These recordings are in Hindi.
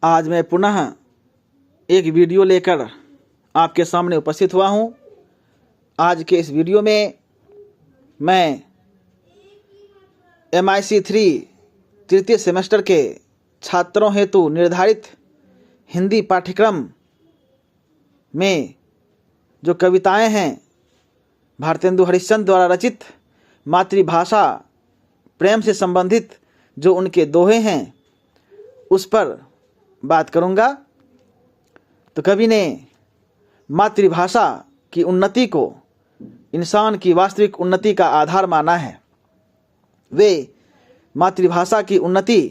आज मैं पुनः एक वीडियो लेकर आपके सामने उपस्थित हुआ हूँ। आज के इस वीडियो में मैं MIC3 तृतीय सेमेस्टर के छात्रों हेतु निर्धारित हिंदी पाठ्यक्रम में जो कविताएं हैं भारतेंदु हरिश्चंद्र द्वारा रचित मातृभाषा प्रेम से संबंधित जो उनके दोहे हैं उस पर बात करूंगा। तो कवि ने मातृभाषा की उन्नति को इंसान की वास्तविक उन्नति का आधार माना है। वे मातृभाषा की उन्नति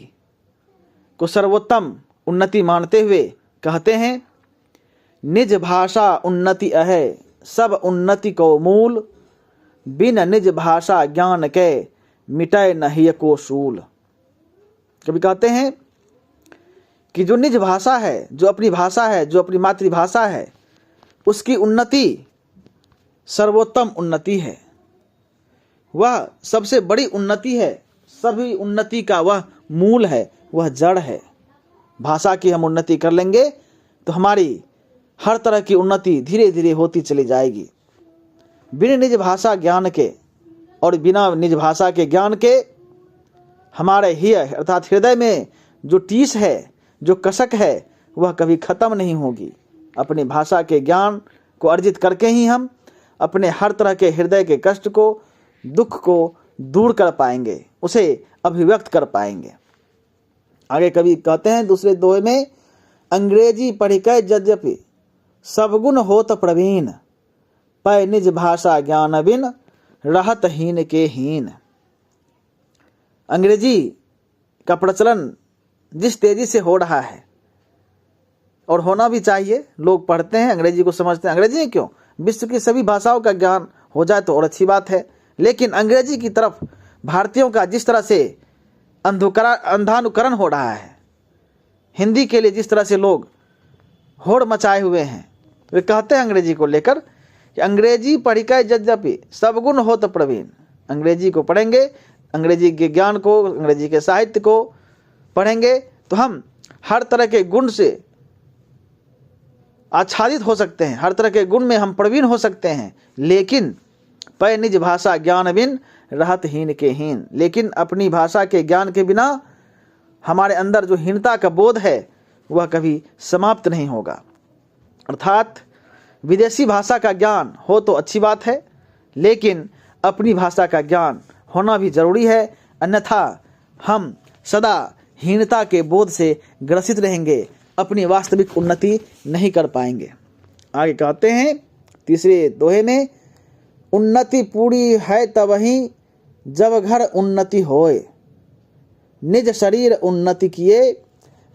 को सर्वोत्तम उन्नति मानते हुए कहते हैं, निज भाषा उन्नति अहे सब उन्नति को मूल, बिन निज भाषा ज्ञान के मिटाए नहीं को सूल। कभी कहते हैं कि जो निज भाषा है, जो अपनी भाषा है, जो अपनी मातृभाषा है, उसकी उन्नति सर्वोत्तम उन्नति है। वह सबसे बड़ी उन्नति है, सभी उन्नति का वह मूल है, वह जड़ है। भाषा की हम उन्नति कर लेंगे तो हमारी हर तरह की उन्नति धीरे धीरे होती चली जाएगी। बिना निज भाषा ज्ञान के और बिना निज भाषा के ज्ञान के हमारे ही अर्थात हृदय में जो टीस है, जो कसक है, वह कभी खत्म नहीं होगी। अपनी भाषा के ज्ञान को अर्जित करके ही हम अपने हर तरह के हृदय के कष्ट को, दुख को दूर कर पाएंगे, उसे अभिव्यक्त कर पाएंगे। आगे कवि कहते हैं दूसरे दोहे में, अंग्रेजी पढ़िकै यद्यपि सबगुण होत प्रवीण, पै निज भाषा ज्ञान बिन रहत हीन के हीन। अंग्रेजी का प्रचलन जिस तेजी से हो रहा है और होना भी चाहिए, लोग पढ़ते हैं, अंग्रेजी को समझते हैं। अंग्रेजी क्यों, विश्व की सभी भाषाओं का ज्ञान हो जाए तो और अच्छी बात है। लेकिन अंग्रेजी की तरफ भारतीयों का जिस तरह से अंधानुकरण हो रहा है, हिंदी के लिए जिस तरह से लोग होड़ मचाए हुए हैं, वे कहते हैं अंग्रेजी को लेकर कि अंग्रेजी पढ़िकै यद्यपि सबगुण होत प्रवीण। अंग्रेजी को पढ़ेंगे, अंग्रेजी के ज्ञान को, अंग्रेजी के साहित्य को पढ़ेंगे तो हम हर तरह के गुण से आच्छादित हो सकते हैं, हर तरह के गुण में हम प्रवीण हो सकते हैं। लेकिन पै निज भाषा ज्ञान बिन रहत हीन के हीन, लेकिन अपनी भाषा के ज्ञान के बिना हमारे अंदर जो हीनता का बोध है वह कभी समाप्त नहीं होगा। अर्थात विदेशी भाषा का ज्ञान हो तो अच्छी बात है, लेकिन अपनी भाषा का ज्ञान होना भी जरूरी है, अन्यथा हम सदा हीनता के बोध से ग्रसित रहेंगे, अपनी वास्तविक उन्नति नहीं कर पाएंगे। आगे कहते हैं तीसरे दोहे में, उन्नति पूरी है तबहि जब घर उन्नति होए, निज शरीर उन्नति किए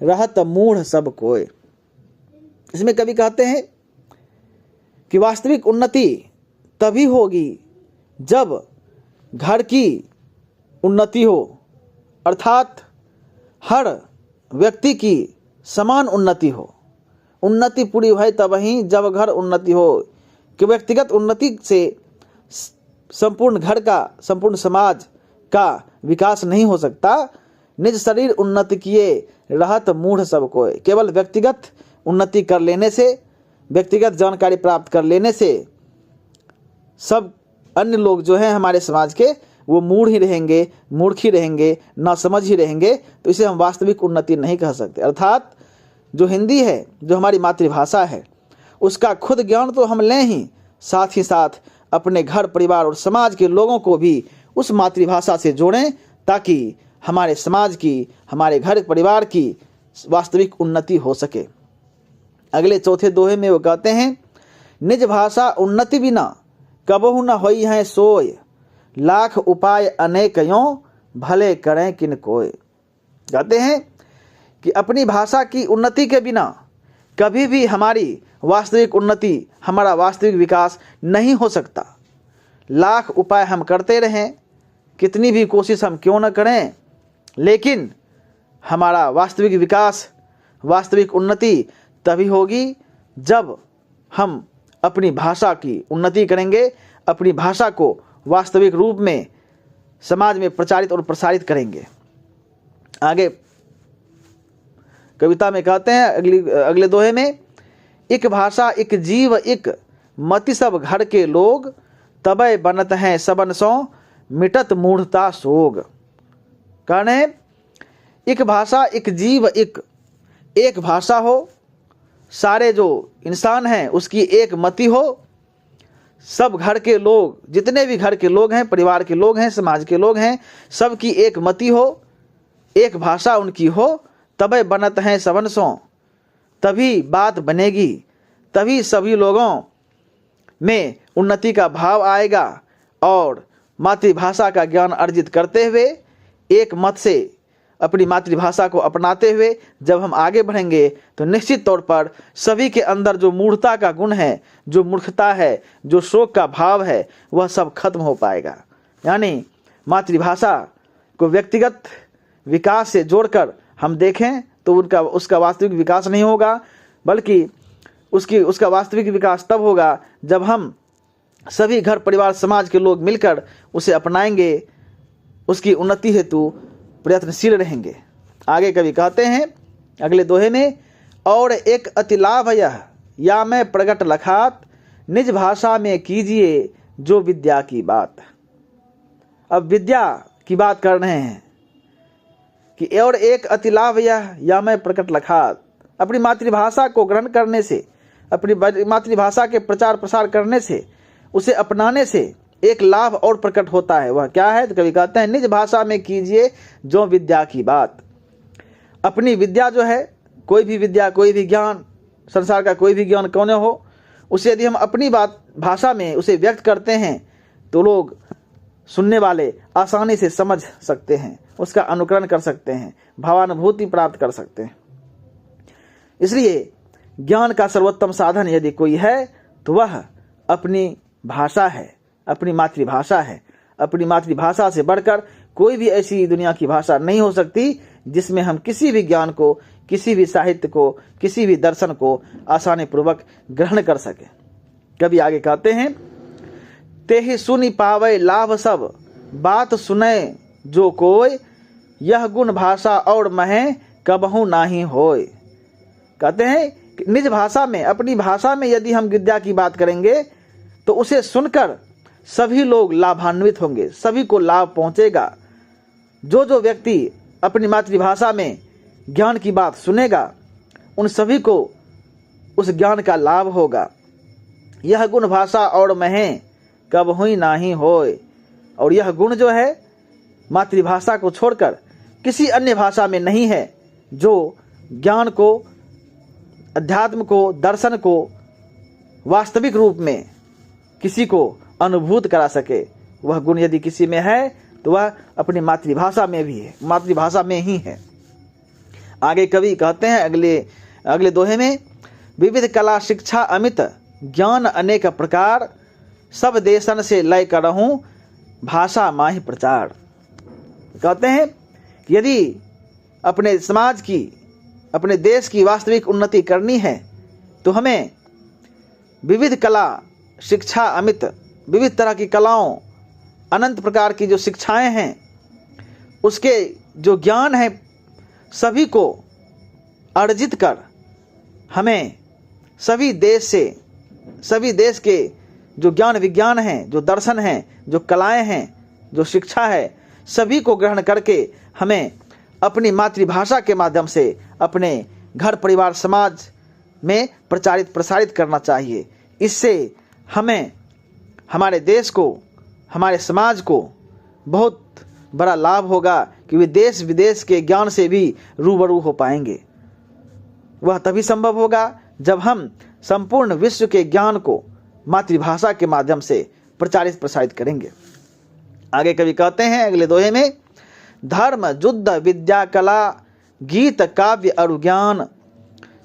रहत मूढ़ सब कोय। इसमें कवि कहते हैं कि वास्तविक उन्नति तभी होगी जब घर की उन्नति हो, अर्थात हर व्यक्ति की समान उन्नति हो। उन्नति पूरी है तभी जब घर उन्नति हो, कि व्यक्तिगत उन्नति से संपूर्ण घर का, संपूर्ण समाज का विकास नहीं हो सकता। निज शरीर उन्नति किए रहत मूढ़ सब कोय। केवल व्यक्तिगत उन्नति कर लेने से, व्यक्तिगत जानकारी प्राप्त कर लेने से सब अन्य लोग जो हैं हमारे समाज के, वो मूढ़ ही रहेंगे, मूर्ख ही रहेंगे, नासमझ ही रहेंगे। तो इसे हम वास्तविक उन्नति नहीं कह सकते। अर्थात जो हिंदी है, जो हमारी मातृभाषा है, उसका खुद ज्ञान तो हम लें ही, साथ ही साथ अपने घर परिवार और समाज के लोगों को भी उस मातृभाषा से जोड़ें, ताकि हमारे समाज की, हमारे घर परिवार की वास्तविक उन्नति हो सके। अगले चौथे दोहे में वो कहते हैं, निज भाषा उन्नति बिना कबहु न होई है सोय, लाख उपाय अनेक यों भले करें किन कोय। कहते हैं कि अपनी भाषा की उन्नति के बिना कभी भी हमारी वास्तविक उन्नति, हमारा वास्तविक विकास नहीं हो सकता। लाख उपाय हम करते रहें, कितनी भी कोशिश हम क्यों न करें, लेकिन हमारा वास्तविक विकास, वास्तविक उन्नति तभी होगी जब हम अपनी भाषा की उन्नति करेंगे, अपनी भाषा को वास्तविक रूप में समाज में प्रचारित और प्रसारित करेंगे। आगे कविता में कहते हैं अगले दोहे में, एक भाषा एक जीव एक मति सब घर के लोग, तबै बनत हैं सबन सो मिटत मूढ़ता सोग। कहने एक भाषा एक जीव एक भाषा हो, सारे जो इंसान हैं उसकी एक मति हो, सब घर के लोग, जितने भी घर के लोग हैं, परिवार के लोग हैं, समाज के लोग हैं, सबकी एक मति हो, एक भाषा उनकी हो, तबै बनत हैं सबन सो, तभी बात बनेगी, तभी सभी लोगों में उन्नति का भाव आएगा। और मातृभाषा का ज्ञान अर्जित करते हुए, एक मत से अपनी मातृभाषा को अपनाते हुए जब हम आगे बढ़ेंगे तो निश्चित तौर पर सभी के अंदर जो मूढ़ता का गुण है, जो मूर्खता है, जो शोक का भाव है, वह सब खत्म हो पाएगा। यानी मातृभाषा को व्यक्तिगत विकास से जोड़कर हम देखें तो उसका वास्तविक विकास नहीं होगा, बल्कि उसका वास्तविक विकास तब होगा जब हम सभी घर परिवार समाज के लोग मिलकर उसे अपनाएंगे, उसकी उन्नति हेतु प्रयत्नशील रहेंगे। आगे कवि कहते हैं अगले दोहे में, और एक अति लाभ यह या मैं प्रगट लखात, निज भाषा में कीजिए जो विद्या की बात। अब विद्या की बात कर रहे हैं कि और एक अति लाभ यह या मैं प्रकट लखात, अपनी मातृभाषा को ग्रहण करने से, अपनी मातृभाषा के प्रचार प्रसार करने से, उसे अपनाने से एक लाभ और प्रकट होता है। वह क्या है? तो कवि कहते हैं, निज भाषा में कीजिए जो विद्या की बात। अपनी विद्या जो है, कोई भी विद्या, कोई भी ज्ञान, संसार का कोई भी ज्ञान क्यों न हो, उसे यदि हम अपनी भाषा में उसे व्यक्त करते हैं तो लोग सुनने वाले आसानी से समझ सकते हैं, उसका अनुकरण कर सकते हैं, भावानुभूति प्राप्त कर सकते हैं। इसलिए ज्ञान का सर्वोत्तम साधन यदि कोई है तो वह अपनी भाषा है, अपनी मातृभाषा है। अपनी मातृभाषा से बढ़कर कोई भी ऐसी दुनिया की भाषा नहीं हो सकती जिसमें हम किसी भी ज्ञान को, किसी भी साहित्य को, किसी भी दर्शन को आसानी पूर्वक ग्रहण कर सके। कभी आगे कहते हैं, तेहि सुनि पावे लाभ सब, बात सुने जो कोय, यह गुण भाषा और महे कबहू नाही होय। कहते हैं निज भाषा में, अपनी भाषा में यदि हम विद्या की बात करेंगे तो उसे सुनकर सभी लोग लाभान्वित होंगे, सभी को लाभ पहुंचेगा। जो व्यक्ति अपनी मातृभाषा में ज्ञान की बात सुनेगा उन सभी को उस ज्ञान का लाभ होगा। यह गुण भाषा और महे कब हुई नाही होय। और यह गुण जो है मातृभाषा को छोड़कर किसी अन्य भाषा में नहीं है, जो ज्ञान को, अध्यात्म को, दर्शन को वास्तविक रूप में किसी को अनुभूत करा सके। वह गुण यदि किसी में है तो वह अपनी मातृभाषा में भी है, मातृभाषा में ही है। आगे कवि कहते हैं अगले दोहे में, विविध कला शिक्षा अमित, ज्ञान अनेक प्रकार, सब देशन से लय करहूं, भाषा माहि प्रचार। कहते हैं कि यदि अपने समाज की, अपने देश की वास्तविक उन्नति करनी है तो हमें विविध कला शिक्षा अमित, विविध तरह की कलाओं, अनंत प्रकार की जो शिक्षाएं हैं, उसके जो ज्ञान है, सभी को अर्जित कर हमें सभी देश के जो ज्ञान विज्ञान हैं, जो दर्शन हैं, जो कलाएं हैं, जो शिक्षा है, सभी को ग्रहण करके हमें अपनी मातृभाषा के माध्यम से अपने घर परिवार समाज में प्रचारित प्रसारित करना चाहिए। इससे हमें, हमारे देश को, हमारे समाज को बहुत बड़ा लाभ होगा कि वे देश विदेश के ज्ञान से भी रूबरू हो पाएंगे। वह तभी संभव होगा जब हम संपूर्ण विश्व के ज्ञान को मातृभाषा के माध्यम से प्रचारित प्रसारित करेंगे। आगे कवि कहते हैं अगले दोहे में, धर्म युद्ध विद्या कला, गीत काव्य और ज्ञान,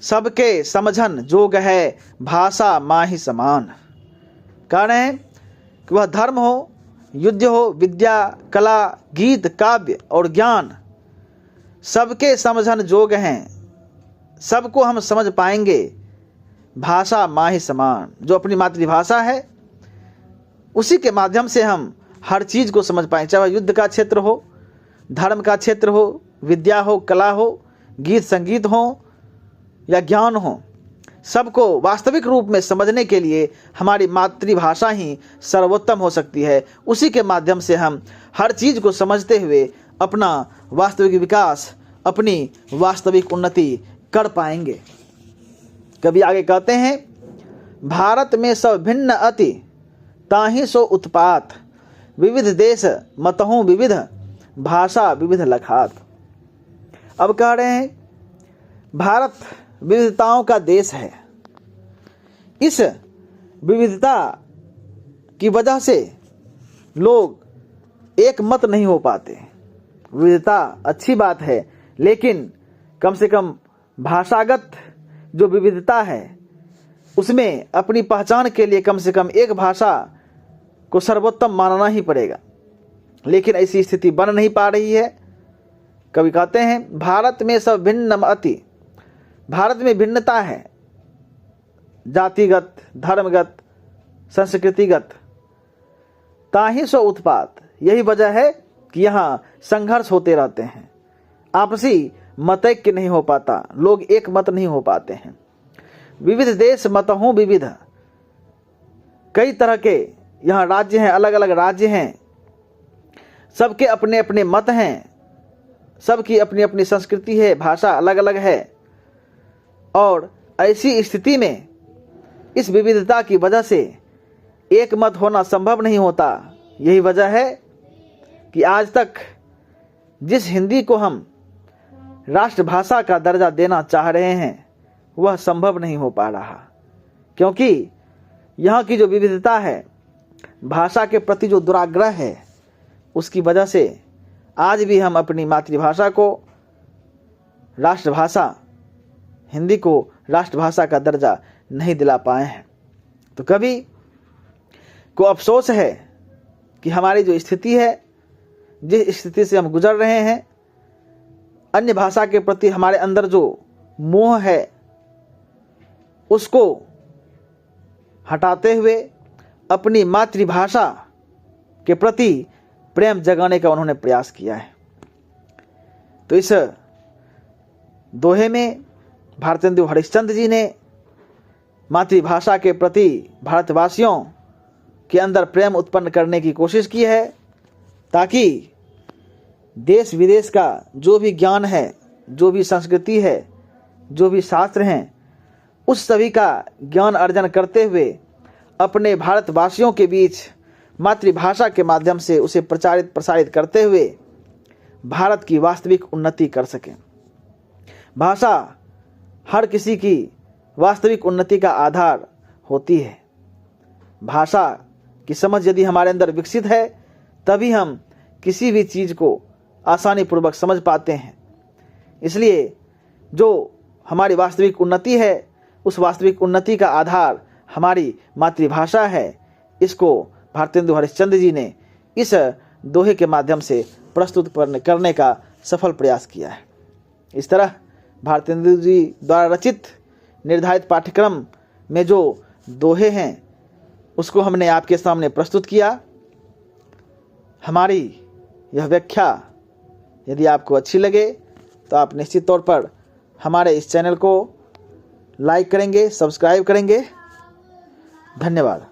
सबके समझन जोग है, भाषा माहि समान। कह रहे हैं कि वह धर्म हो, युद्ध हो, विद्या कला, गीत काव्य और ज्ञान सबके समझन जोग हैं, सबको हम समझ पाएंगे, भाषा माहि समान। जो अपनी मातृभाषा है उसी के माध्यम से हम हर चीज़ को समझ पाएं, चाहे युद्ध का क्षेत्र हो, धर्म का क्षेत्र हो, विद्या हो, कला हो, गीत संगीत हो, या ज्ञान हो, सबको वास्तविक रूप में समझने के लिए हमारी मातृभाषा ही सर्वोत्तम हो सकती है। उसी के माध्यम से हम हर चीज़ को समझते हुए अपना वास्तविक विकास, अपनी वास्तविक उन्नति कर पाएंगे। कभी आगे कहते हैं, भारत में सब भिन्न अति ताहि सो उत्पात, विविध देश मतहु विविध भाषा विविध लखात। अब कह रहे हैं भारत विविधताओं का देश है। इस विविधता की वजह से लोग एक मत नहीं हो पाते। विविधता अच्छी बात है, लेकिन कम से कम भाषागत जो विविधता है उसमें अपनी पहचान के लिए कम से कम एक भाषा को सर्वोत्तम मानना ही पड़ेगा। लेकिन ऐसी स्थिति बन नहीं पा रही है। कवि कहते हैं, भारत में सब भिन्न अति, भारत में भिन्नता है, जातिगत, धर्मगत, संस्कृतिगत। ताहि सो उत्पात, यही वजह है कि यहाँ संघर्ष होते रहते हैं, आपसी मतैक्य नहीं हो पाता, लोग एक मत नहीं हो पाते हैं। विविध देश मतहु विविध, कई तरह के यहाँ राज्य हैं, अलग अलग राज्य हैं, सबके अपने अपने मत हैं, सबकी अपनी अपनी संस्कृति है, भाषा अलग अलग है। और ऐसी स्थिति में इस विविधता की वजह से एक मत होना संभव नहीं होता। यही वजह है कि आज तक जिस हिंदी को हम राष्ट्रभाषा का दर्जा देना चाह रहे हैं वह संभव नहीं हो पा रहा, क्योंकि यहाँ की जो विविधता है, भाषा के प्रति जो दुराग्रह है, उसकी वजह से आज भी हम अपनी मातृभाषा को राष्ट्रभाषा, हिंदी को राष्ट्रभाषा का दर्जा नहीं दिला पाए हैं। तो कवि को अफसोस है कि हमारी जो स्थिति है, जिस स्थिति से हम गुजर रहे हैं, अन्य भाषा के प्रति हमारे अंदर जो मोह है उसको हटाते हुए अपनी मातृभाषा के प्रति प्रेम जगाने का उन्होंने प्रयास किया है। तो इस दोहे में भारतेंदु हरिश्चंद्र जी ने मातृभाषा के प्रति भारतवासियों के अंदर प्रेम उत्पन्न करने की कोशिश की है, ताकि देश विदेश का जो भी ज्ञान है, जो भी संस्कृति है, जो भी शास्त्र हैं, उस सभी का ज्ञान अर्जन करते हुए अपने भारतवासियों के बीच मातृभाषा के माध्यम से उसे प्रचारित प्रसारित करते हुए भारत की वास्तविक उन्नति कर सकें। भाषा हर किसी की वास्तविक उन्नति का आधार होती है। भाषा की समझ यदि हमारे अंदर विकसित है, तभी हम किसी भी चीज़ को आसानी पूर्वक समझ पाते हैं। इसलिए जो हमारी वास्तविक उन्नति है, उस वास्तविक उन्नति का आधार हमारी मातृभाषा है। इसको भारतेंदु हरिश्चंद्र जी ने इस दोहे के माध्यम से प्रस्तुत करने का सफल प्रयास किया है। इस तरह भारतेंदु जी द्वारा रचित निर्धारित पाठ्यक्रम में जो दोहे हैं उसको हमने आपके सामने प्रस्तुत किया। हमारी यह व्याख्या यदि आपको अच्छी लगे तो आप निश्चित तौर पर हमारे इस चैनल को लाइक करेंगे, सब्सक्राइब करेंगे। धन्यवाद।